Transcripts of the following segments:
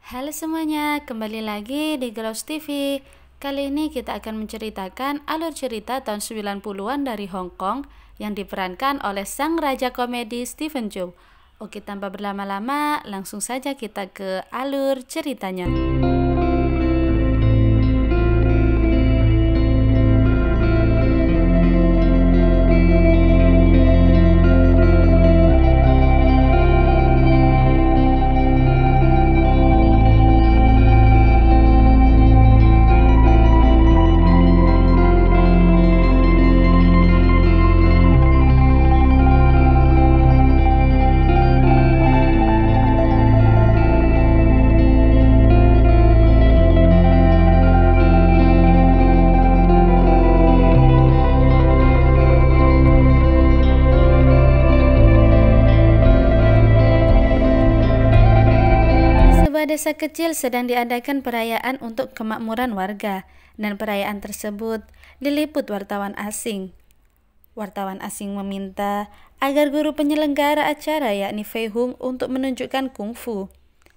Halo semuanya, kembali lagi di Grows TV. Kali ini kita akan menceritakan alur cerita tahun 90-an dari Hong Kong yang diperankan oleh sang raja komedi Stephen Chow. Oke, tanpa berlama-lama, langsung saja kita ke alur ceritanya. Desa kecil sedang diadakan perayaan untuk kemakmuran warga, dan perayaan tersebut diliput wartawan asing. Wartawan asing meminta agar guru penyelenggara acara yakni Fei Hung untuk menunjukkan kungfu,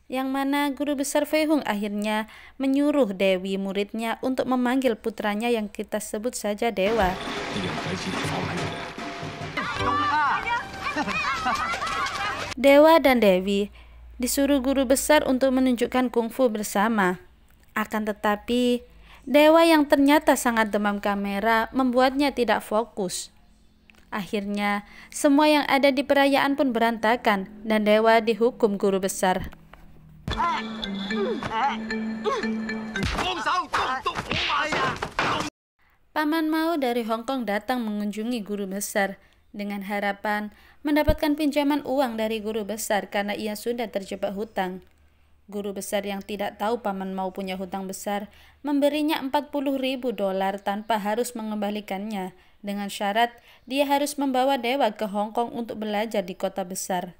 yang mana guru besar Fei Hung akhirnya menyuruh Dewi muridnya untuk memanggil putranya yang kita sebut saja Dewa. Dewa dan Dewi disuruh guru besar untuk menunjukkan kungfu bersama. Akan tetapi, Dewa yang ternyata sangat demam kamera membuatnya tidak fokus. Akhirnya, semua yang ada di perayaan pun berantakan dan Dewa dihukum guru besar. Paman Mao dari Hong Kong datang mengunjungi guru besar dengan harapan mendapatkan pinjaman uang dari guru besar karena ia sudah terjebak hutang. Guru besar yang tidak tahu Paman Mao punya hutang besar memberinya $40.000 tanpa harus mengembalikannya, dengan syarat dia harus membawa Dewa ke Hong Kong untuk belajar di kota besar.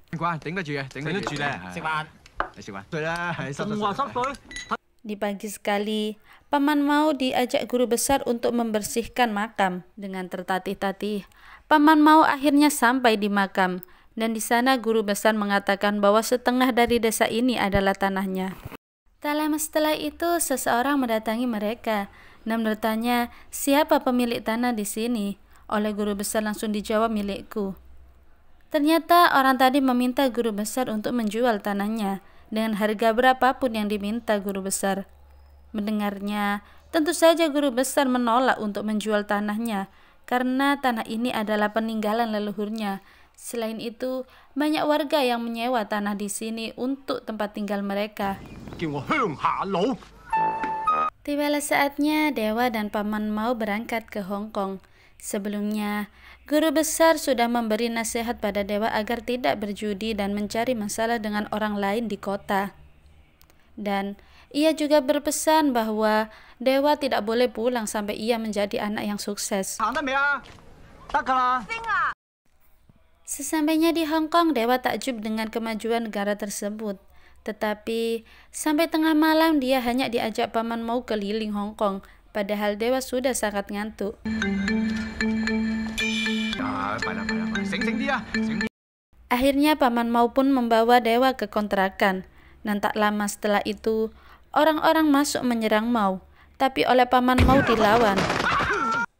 Di pagi sekali, Paman Mao diajak guru besar untuk membersihkan makam. Dengan tertatih-tatih, Paman Mao akhirnya sampai di makam, dan di sana guru besar mengatakan bahwa setengah dari desa ini adalah tanahnya. Tak lama setelah itu, seseorang mendatangi mereka dan bertanya, siapa pemilik tanah di sini? Oleh guru besar langsung dijawab, milikku. Ternyata orang tadi meminta guru besar untuk menjual tanahnya dengan harga berapapun yang diminta guru besar. Mendengarnya, tentu saja guru besar menolak untuk menjual tanahnya, karena tanah ini adalah peninggalan leluhurnya. Selain itu, banyak warga yang menyewa tanah di sini untuk tempat tinggal mereka. Tibalah saatnya Dewa dan Paman Mao berangkat ke Hong Kong. Sebelumnya, guru besar sudah memberi nasihat pada Dewa agar tidak berjudi dan mencari masalah dengan orang lain di kota. Dan ia juga berpesan bahwa Dewa tidak boleh pulang sampai ia menjadi anak yang sukses. Sesampainya di Hong Kong, Dewa takjub dengan kemajuan negara tersebut. Tetapi sampai tengah malam dia hanya diajak Paman Mao keliling Hong Kong, padahal Dewa sudah sangat ngantuk. Akhirnya Paman Mao pun membawa Dewa ke kontrakan, dan tak lama setelah itu orang-orang masuk menyerang Mao, tapi oleh Paman Mao dilawan.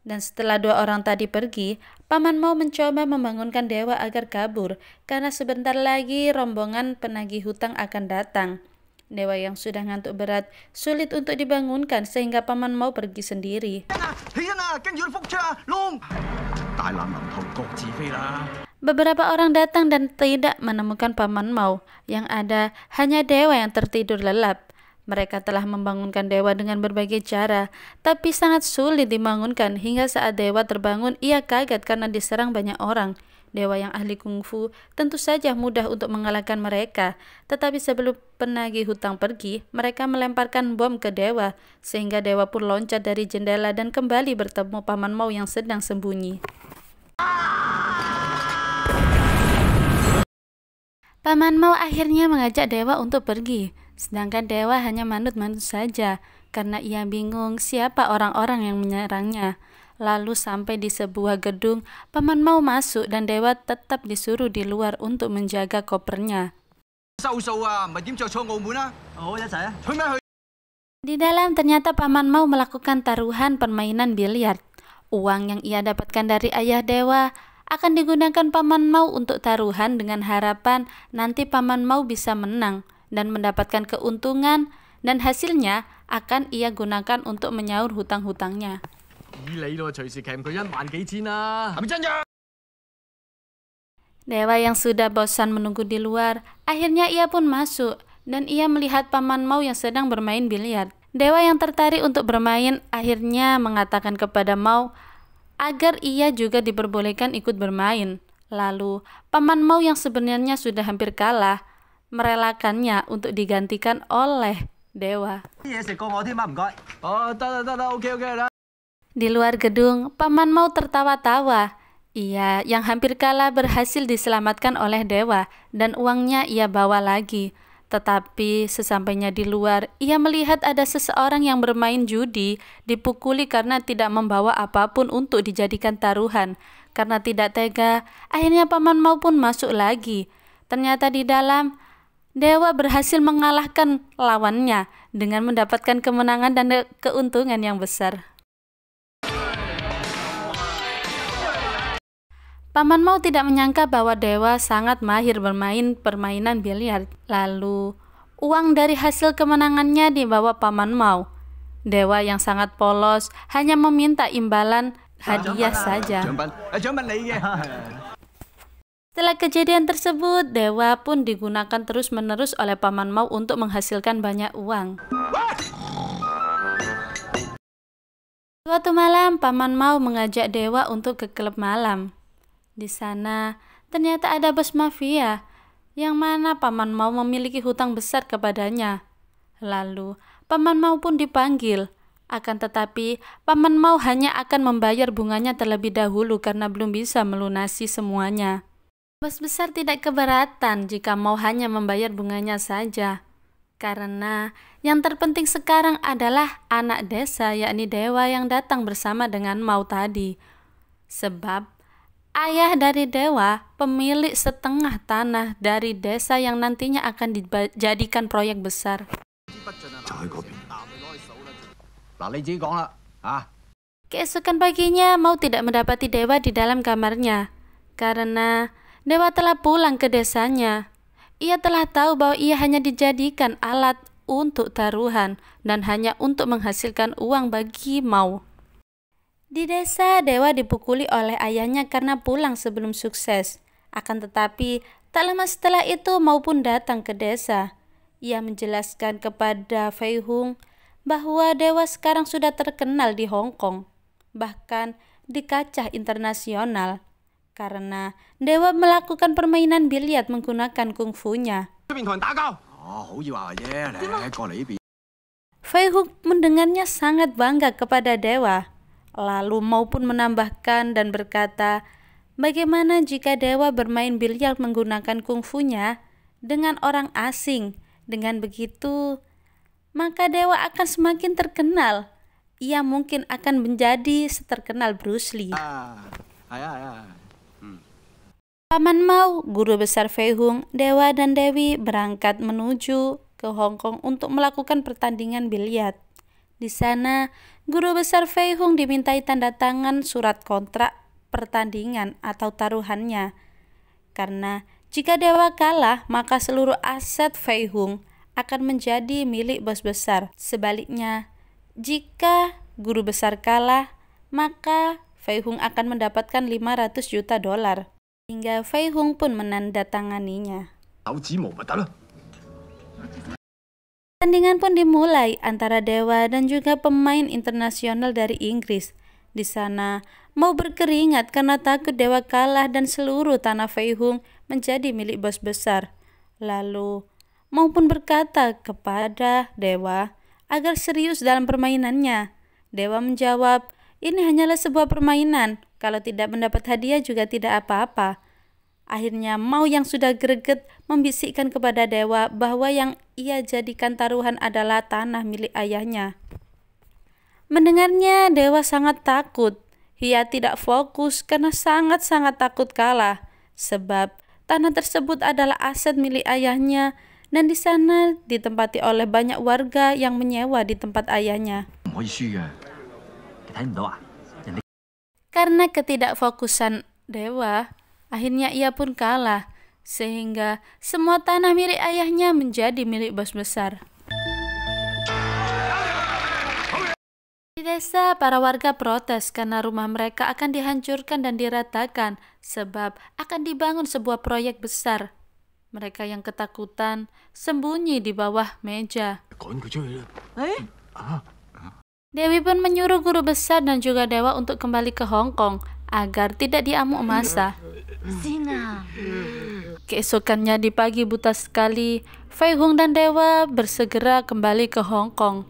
Dan setelah dua orang tadi pergi, Paman Mao mencoba membangunkan Dewa agar kabur, karena sebentar lagi rombongan penagih hutang akan datang. Dewa yang sudah ngantuk berat sulit untuk dibangunkan sehingga Paman Mao pergi sendiri. Beberapa orang datang dan tidak menemukan Paman Mao, yang ada hanya Dewa yang tertidur lelap. Mereka telah membangunkan Dewa dengan berbagai cara, tapi sangat sulit dibangunkan. Hingga saat Dewa terbangun, ia kaget karena diserang banyak orang. Dewa yang ahli kungfu tentu saja mudah untuk mengalahkan mereka. Tetapi sebelum penagih hutang pergi, mereka melemparkan bom ke Dewa, sehingga Dewa pun loncat dari jendela dan kembali bertemu Paman Mao yang sedang sembunyi. Paman Mao akhirnya mengajak Dewa untuk pergi, sedangkan Dewa hanya manut-manut saja karena ia bingung siapa orang-orang yang menyerangnya. Lalu sampai di sebuah gedung, Paman Mao masuk dan Dewa tetap disuruh di luar untuk menjaga kopernya. Di dalam ternyata Paman Mau melakukan taruhan permainan biliar. Uang yang ia dapatkan dari ayah dewa akan digunakan Paman Mau untuk taruhan dengan harapan nanti Paman Mau bisa menang dan mendapatkan keuntungan, dan hasilnya akan ia gunakan untuk menyaur hutang-hutangnya. Dewa yang sudah bosan menunggu di luar, akhirnya ia pun masuk dan ia melihat Paman Mau yang sedang bermain biliar. Dewa yang tertarik untuk bermain akhirnya mengatakan kepada Mau agar ia juga diperbolehkan ikut bermain. Lalu Paman Mau yang sebenarnya sudah hampir kalah merelakannya untuk digantikan oleh Dewa. Di luar gedung, Paman Mau tertawa-tawa. Ia yang hampir kalah berhasil diselamatkan oleh Dewa dan uangnya ia bawa lagi. Tetapi sesampainya di luar, ia melihat ada seseorang yang bermain judi dipukuli karena tidak membawa apapun untuk dijadikan taruhan. Karena tidak tega, akhirnya Paman Mau pun masuk lagi. Ternyata di dalam, Dewa berhasil mengalahkan lawannya dengan mendapatkan kemenangan dan keuntungan yang besar. Paman Mau tidak menyangka bahwa Dewa sangat mahir bermain permainan biliar. Lalu, uang dari hasil kemenangannya dibawa Paman Mau. Dewa yang sangat polos hanya meminta imbalan hadiah saja. Setelah kejadian tersebut, Dewa pun digunakan terus-menerus oleh Paman Mau untuk menghasilkan banyak uang. Suatu malam, Paman Mau mengajak Dewa untuk ke klub malam. Di sana, ternyata ada bos mafia, yang mana Paman Mau memiliki hutang besar kepadanya. Lalu, Paman Mau pun dipanggil. Akan tetapi, Paman Mau hanya akan membayar bunganya terlebih dahulu karena belum bisa melunasi semuanya. Bos besar tidak keberatan jika Mau hanya membayar bunganya saja. Karena yang terpenting sekarang adalah anak desa, yakni Dewa yang datang bersama dengan Mau tadi. Sebab, ayah dari Dewa pemilik setengah tanah dari desa yang nantinya akan dijadikan proyek besar. Keesokan paginya, Mau tidak mendapati Dewa di dalam kamarnya karena Dewa telah pulang ke desanya. Ia telah tahu bahwa ia hanya dijadikan alat untuk taruhan dan hanya untuk menghasilkan uang bagi Mau. Di desa, Dewa dipukuli oleh ayahnya karena pulang sebelum sukses. Akan tetapi, tak lama setelah itu Mau pun datang ke desa. Ia menjelaskan kepada Fei Hung bahwa Dewa sekarang sudah terkenal di Hong Kong, bahkan di kancah internasional, karena Dewa melakukan permainan biliar menggunakan kungfunya. Fei Hung mendengarnya sangat bangga kepada Dewa. Lalu Mau pun menambahkan dan berkata, bagaimana jika Dewa bermain biliar menggunakan kungfunya dengan orang asing? Dengan begitu, maka Dewa akan semakin terkenal. Ia mungkin akan menjadi seterkenal Bruce Lee. Paman Mau, guru besar Fei Hung, Dewa dan Dewi berangkat menuju ke Hong Kong untuk melakukan pertandingan biliar. Di sana, guru besar Fei Hung dimintai tanda tangan surat kontrak pertandingan atau taruhannya. Karena jika Dewa kalah, maka seluruh aset Fei Hung akan menjadi milik bos besar. Sebaliknya, jika guru besar kalah, maka Fei Hung akan mendapatkan 500 juta dolar. Hingga Fei Hung pun menandatanganinya. Pertandingan pun dimulai antara Dewa dan juga pemain internasional dari Inggris. Di sana, Mau berkeringat karena takut Dewa kalah dan seluruh tanah Fei Hung menjadi milik bos besar. Lalu, Mau pun berkata kepada Dewa agar serius dalam permainannya. Dewa menjawab, ini hanyalah sebuah permainan. Kalau tidak mendapat hadiah juga tidak apa-apa. Akhirnya Mau yang sudah greget membisikkan kepada Dewa bahwa yang ia jadikan taruhan adalah tanah milik ayahnya. Mendengarnya, Dewa sangat takut. Ia tidak fokus karena sangat-sangat takut kalah. Sebab tanah tersebut adalah aset milik ayahnya dan di sana ditempati oleh banyak warga yang menyewa di tempat ayahnya. Karena ketidakfokusan dewa, akhirnya ia pun kalah, sehingga semua tanah milik ayahnya menjadi milik bos besar. Di desa, para warga protes karena rumah mereka akan dihancurkan dan diratakan sebab akan dibangun sebuah proyek besar. Mereka yang ketakutan sembunyi di bawah meja. Dewi pun menyuruh guru besar dan juga dewa untuk kembali ke Hong Kong agar tidak diamuk masa. Keesokannya di pagi buta sekali, Fei Hung dan dewa bersegera kembali ke Hong Kong.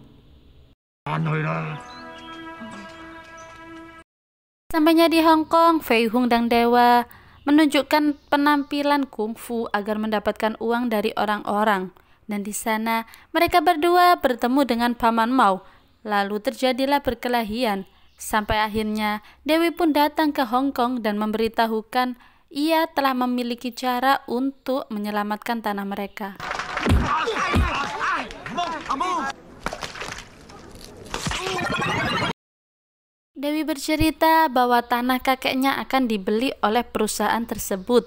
Sampainya di Hong Kong, Fei Hung dan dewa menunjukkan penampilan kungfu agar mendapatkan uang dari orang-orang. Dan di sana mereka berdua bertemu dengan Paman Mau. Lalu terjadilah perkelahian. Sampai akhirnya Dewi pun datang ke Hong Kong dan memberitahukan ia telah memiliki cara untuk menyelamatkan tanah mereka. Dewi bercerita bahwa tanah kakeknya akan dibeli oleh perusahaan tersebut.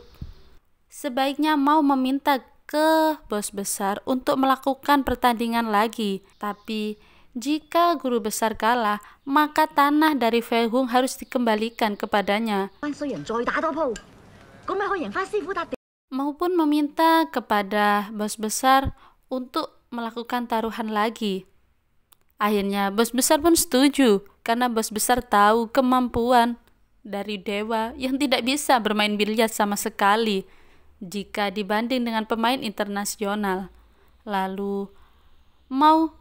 Sebaiknya Mau meminta ke bos besar untuk melakukan pertandingan lagi. Tapi jika guru besar kalah, maka tanah dari Fei Hung harus dikembalikan kepadanya. Mau pun meminta kepada bos besar untuk melakukan taruhan lagi. Akhirnya bos besar pun setuju karena bos besar tahu kemampuan dari dewa yang tidak bisa bermain biliar sama sekali jika dibanding dengan pemain internasional. Lalu Mau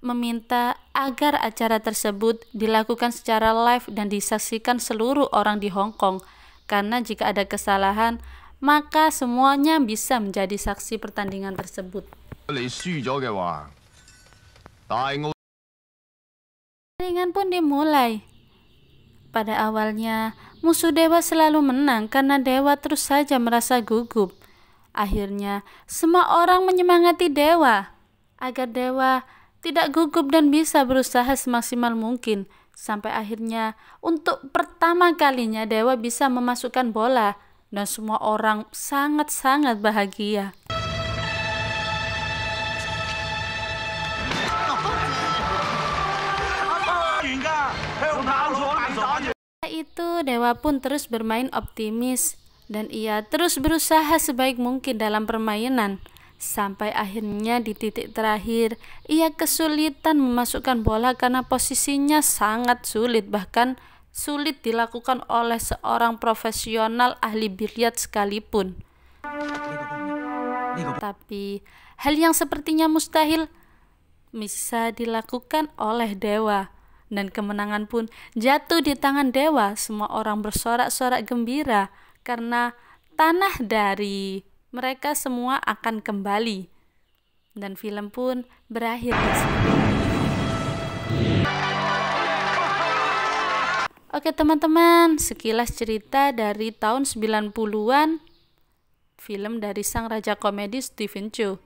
meminta agar acara tersebut dilakukan secara live dan disaksikan seluruh orang di Hong Kong, karena jika ada kesalahan maka semuanya bisa menjadi saksi pertandingan tersebut. Pertandingan pun dimulai. Pada awalnya, musuh dewa selalu menang karena dewa terus saja merasa gugup. Akhirnya, semua orang menyemangati dewa agar dewa tidak gugup dan bisa berusaha semaksimal mungkin. Sampai akhirnya, untuk pertama kalinya dewa bisa memasukkan bola dan semua orang sangat-sangat bahagia. Itu dewa pun terus bermain optimis dan ia terus berusaha sebaik mungkin dalam permainan sampai akhirnya di titik terakhir ia kesulitan memasukkan bola karena posisinya sangat sulit, bahkan sulit dilakukan oleh seorang profesional ahli biliar sekalipun. Tapi hal yang sepertinya mustahil bisa dilakukan oleh dewa. Dan kemenangan pun jatuh di tangan dewa. Semua orang bersorak-sorak gembira karena tanah dari mereka semua akan kembali. Dan film pun berakhir di sini. Oke teman-teman, sekilas cerita dari tahun 90-an, film dari sang raja komedi Stephen Chow.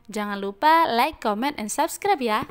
Jangan lupa like, comment, and subscribe ya.